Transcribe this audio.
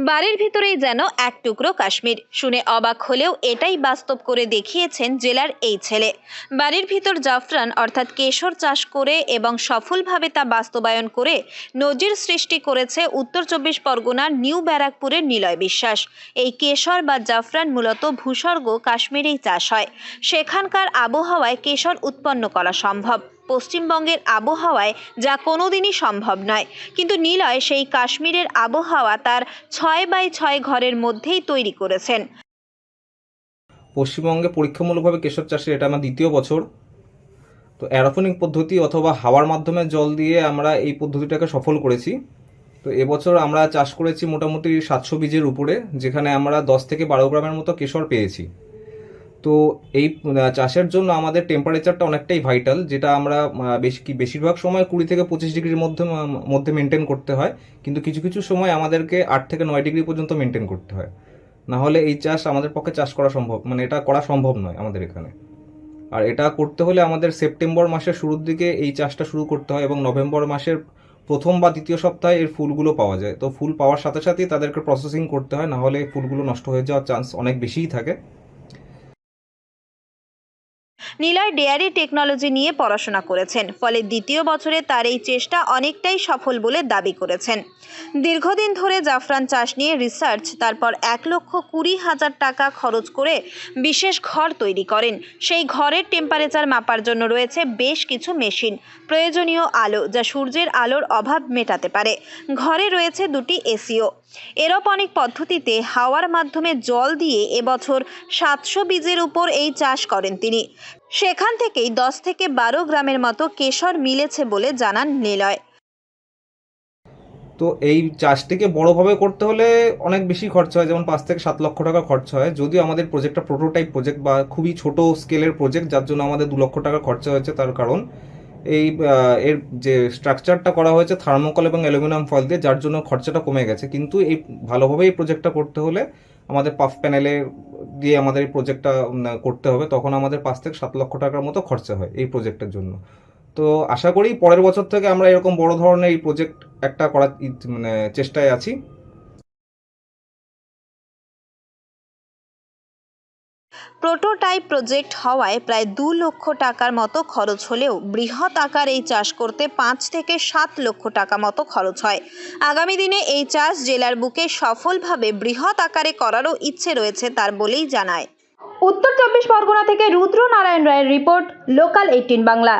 বাড়ির ভিতরেই যেন এক টুকরো কাশ্মীর। শুনে অবাক হলেও এটাই বাস্তব করে দেখিয়েছেন জেলার এই ছেলে। বাড়ির ভিতর জাফরান অর্থাৎ কেশর চাষ করে এবং সফলভাবে তা বাস্তবায়ন করে নজির সৃষ্টি করেছে উত্তর 24 পরগনার নিউ ব্যারাকপুরের নিলয় বিশ্বাস। এই কেশর বা জাফরান মূলত ভূস্বর্গ কাশ্মীরেই চাষ হয়। সেখানকার আবহাওয়ায় কেশর উৎপন্ন করা সম্ভব। পশ্চিমবঙ্গের আবহাওয়ায় যা কোনোদিনই সম্ভব নয়, কিন্তু নিলয় সেই কাশ্মীরের আবহাওয়া তার 6x6 ঘরের মধ্যেই তৈরি করেছেন। পশ্চিমবঙ্গে পরীক্ষামূলকভাবে কেশর চাষের এটা আমার দ্বিতীয় বছর। তো অ্যারোপনিক পদ্ধতি অথবা হাওয়ার মাধ্যমে জল দিয়ে আমরা এই পদ্ধতিটাকে সফল করেছি। তো এবছর আমরা চাষ করেছি মোটামুটি 700 বীজের উপরে, যেখানে আমরা 10 থেকে 12 গ্রামের মতো কেশর পেয়েছি। তো এই চাষের জন্য আমাদের টেম্পারেচারটা অনেকটাই ভাইটাল, যেটা আমরা বেশিরভাগ সময় 20 থেকে 25 ডিগ্রির মধ্যে মেনটেন করতে হয়, কিন্তু কিছু কিছু সময় আমাদেরকে 8 থেকে 9 ডিগ্রি পর্যন্ত মেনটেন করতে হয়। না হলে এই চাষ আমাদের পক্ষে চাষ করা সম্ভব, এটা করা সম্ভব নয় আমাদের এখানে। আর এটা করতে হলে আমাদের সেপ্টেম্বর মাসের শুরুর দিকে এই চাষটা শুরু করতে হয় এবং নভেম্বর মাসের প্রথম বা দ্বিতীয় সপ্তাহে এর ফুলগুলো পাওয়া যায়। তো ফুল পাওয়ার সাথে সাথেই তাদেরকে প্রসেসিং করতে হয়, না হলে ফুলগুলো নষ্ট হয়ে যাওয়ার চান্স অনেক বেশিই থাকে। নিলয় ডেয়ারি টেকনোলজি নিয়ে পড়াশোনা করেছেন, ফলে দ্বিতীয় বছরে তার এই চেষ্টা অনেকটাই সফল বলে দাবি করেছেন। দীর্ঘদিন ধরে জাফরান চাষ নিয়ে রিসার্চ, তারপর 1,20,000 টাকা খরচ করে বিশেষ ঘর তৈরি করেন। সেই ঘরের টেম্পারেচার মাপার জন্য রয়েছে বেশ কিছু মেশিন, প্রয়োজনীয় আলো যা সূর্যের আলোর অভাব মেটাতে পারে। ঘরে রয়েছে 2টি এসিও। এরোপনিক পদ্ধতিতে হাওয়ার মাধ্যমে জল দিয়ে এবছর 700 বীজের উপর এই চাষ করেন তিনি। সেখান থেকেই 10 থেকে 12 গ্রামের মতো কেশর মিলেছে বলে জানান নিলয়। তো এই চাষটিকে বড়োভাবে করতে হলে অনেক বেশি খরচা হয়, যেমন 5 থেকে 7 লক্ষ টাকা খরচা হয়। যদিও আমাদের প্রজেক্টটা প্রোটোটাইপ প্রজেক্ট বা খুবই ছোট স্কেলের প্রজেক্ট, যার জন্য আমাদের 2 লক্ষ টাকা খরচা হয়েছে। তার কারণ এর যে স্ট্রাকচারটা করা হয়েছে থার্মোকল এবং অ্যালুমিনিয়াম ফয়েল দিয়ে, যার জন্য খরচাটা কমে গেছে। কিন্তু এই ভালোভাবে এই প্রজেক্টটা করতে হলে আমাদের পাফ প্যানেলে দিয়ে আমাদের এই প্রজেক্টটা করতে হবে, তখন আমাদের 5 থেকে 7 লক্ষ টাকার মতো খরচা হয় এই প্রজেক্টের জন্য। তো আশা করি পরের বছর থেকে আমরা এরকম বড় ধরনের এই প্রজেক্ট একটা করার চেষ্টায় আছি। প্রোটোটাইপ প্রজেক্ট হওয়ায় প্রায় 2 লক্ষ টাকার মতো খরচ হলেও বৃহৎ আকার এই চাষ করতে 5 থেকে 7 লক্ষ টাকা মতো খরচ হয়। আগামী দিনে এই চাষ জেলার বুকে সফলভাবে বৃহৎ আকারে করারও ইচ্ছে রয়েছে তার বলেই জানায়। উত্তর 24 পরগনা থেকে রুদ্র নারায়ণ রায়ের রিপোর্ট, লোকাল 18 বাংলা।